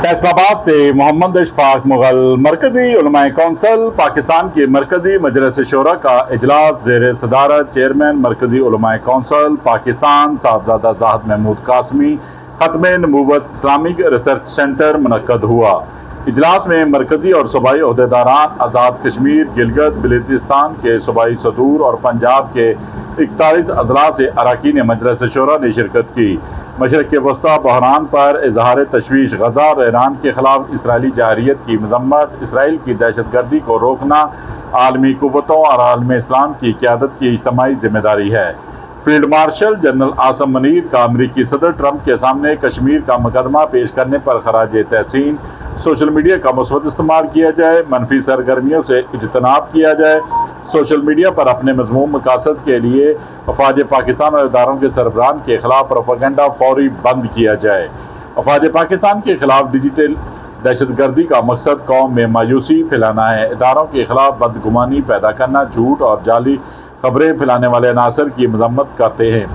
फैसलाबाद से मोहम्मद इशफाक मुगल। मरकजी उलमाए कौंसिल पाकिस्तान की मरकजी मजलिस शोरा का इजलास ज़ेर सदारत चेयरमैन मरकजी उलमाए कौंसिल पाकिस्तान साहबजादा ज़ाहिद महमूद कासमी खत्म नबूवत इस्लामिक रिसर्च सेंटर मुनक्कद हुआ। इजलास में मरकजी और सूबाई अहदेदारान आज़ाद कश्मीर गिलगित बल्तिस्तान के सूबाई सदूर और पंजाब के 41 अजला से अरकान मजलिस शोरा ने शिरकत की। मशरक़ वस्ता बहरान पर इजहार तशवीश, गजा और ईरान के खिलाफ इसराइली जारियत की मजम्मत, इसराइल की दहशत गर्दी को रोकना आलमी कुव्वतों और आलम इस्लाम की क़यादत की इज्तिमाई जिम्मेदारी है। Field marshal general Asim Munir का अमरीकी सदर ट्रंप के सामने कश्मीर का मुकदमा पेश करने पर खराज तहसीन। सोशल मीडिया का मुस्बत इस्तेमाल किया जाए, मनफी सरगर्मियों से इज्तनाब किया जाए। सोशल मीडिया पर अपने मज़मूम मकासद के लिए अफवाज पाकिस्तान और इदारों के सरबराहान के खिलाफ प्रोपेगेंडा फौरी बंद किया जाए। अफवाज पाकिस्तान के खिलाफ डिजिटल दहशत गर्दी का मकसद कौम में मायूसी फैलाना है। इदारों के खिलाफ बदगुमानी पैदा करना, झूठ और जाली खबरें फैलाने वाले अनासर की मजम्मत करते हैं।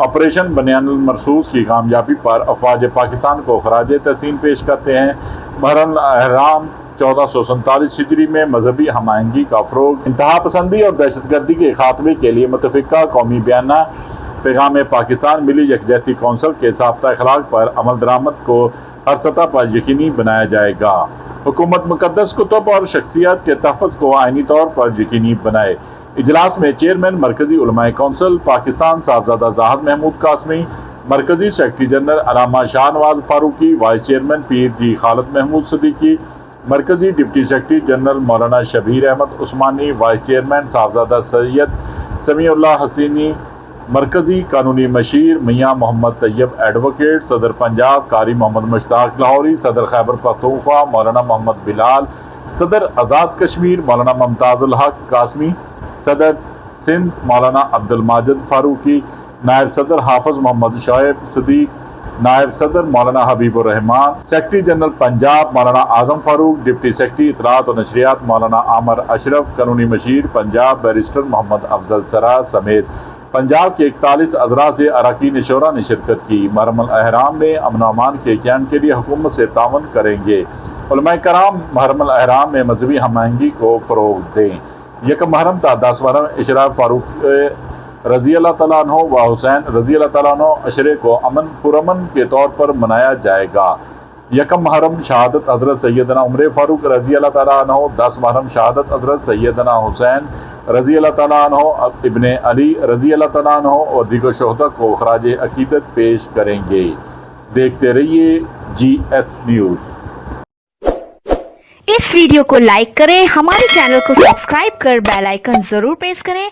ऑपरेशन बनियानुल मरसूस की कामयाबी पर अफवाज पाकिस्तान को खराज तहसीन पेश करते हैं। मुहर्रम अहराम 1447 हिजरी में मजहबी हमायंगी का फ़रोग़, इंतहा पसंदी और दहशत गर्दी के खात्मे के लिए मुतफ़िक़ा कौमी बयाना पैगाम पाकिस्तान मिली यकजहती कौंसिल के साब्ता अखलाक पर अमल दरामद को हर सतह पर यकीनी बनाया जाएगा। हुकूमत मुक़द्दस कुतुब और शख्सियत के तहफ़्फ़ुज़ को आइनी तौर पर यकीनी बनाए। इजलास में चेयरमैन मरकजी उलमाए कौंसिल पाकिस्तान साहबजादा ज़ाहिद महमूद कासमी, मरकजी सेक्रेटरी जनरल अलामा शाहनवाज फारूकी, वाइस चेयरमैन पीर जी खालिद महमूद सदीकी, मरकजी डिप्टी सेक्रेटरी जनरल मौलाना शबीर अहमद उस्मानी, वाइस चेयरमैन साहबजादा सैयद समीउल्लाह हसीनी, मरकजी कानूनी मशीर मियाँ मोहम्मद तैयब एडवोकेट, सदर पंजाब कारी मोहम्मद मुश्ताक लाहौरी, सदर खैबर पख्तूनख्वा मौलाना मोहम्मद बिलाल, सदर आज़ाद कश्मीर मौलाना मुमताज़ुल हक कासमी, सदर सिंध मौलाना अब्दुल माजिद फारूकी, नायब सदर हाफिज मोहम्मद शोएब सदीक, नायब सदर मौलाना हबीबुर रहमान, सेक्रेटरी जनरल पंजाब मौलाना आजम फारूक, डिप्टी सेक्रेटरी इत्तलात और नशरियात मौलाना आमर अशरफ, कानूनी मशीर पंजाब बैरिस्टर मोहम्मद अफजल सरा समेत पंजाब के 41 अजरा से अरकान शोरा ने शिरकत की। मुहर्रम अहराम में अमन अमान के क़याम के लिए हुकूमत से ताउन करेंगे। उलमाए कराम मुहर्रम अहराम में मजहबी हमायंगी को फ़रोग़ दें। यकम मुहर्रम था 10 मुहर्रम इशरा फारूक रज़ी अल्लाह तआला अन्हो व हुसैन रज़ी अल्लाह तआला अन्हो अशरे को पुरअमन के तौर पर मनाया जाएगा। यकम मुहर्रम शहादत हज़रत सैयदना उमर फारूक रज़ी अल्लाह तआला अन्हो, 10 मुहर्रम शहादत हज़रत सैयदना हुसैन रज़ी अल्लाह तआला अन्हो, इब्ने अली रज़ी अल्लाह तआला अन्हो और दीगर शोहदा को खराज अकीदत पेश करेंगे। देखते रहिए GS न्यूज़। इस वीडियो को लाइक करें, हमारे चैनल को सब्सक्राइब कर बेल आइकन जरूर प्रेस करें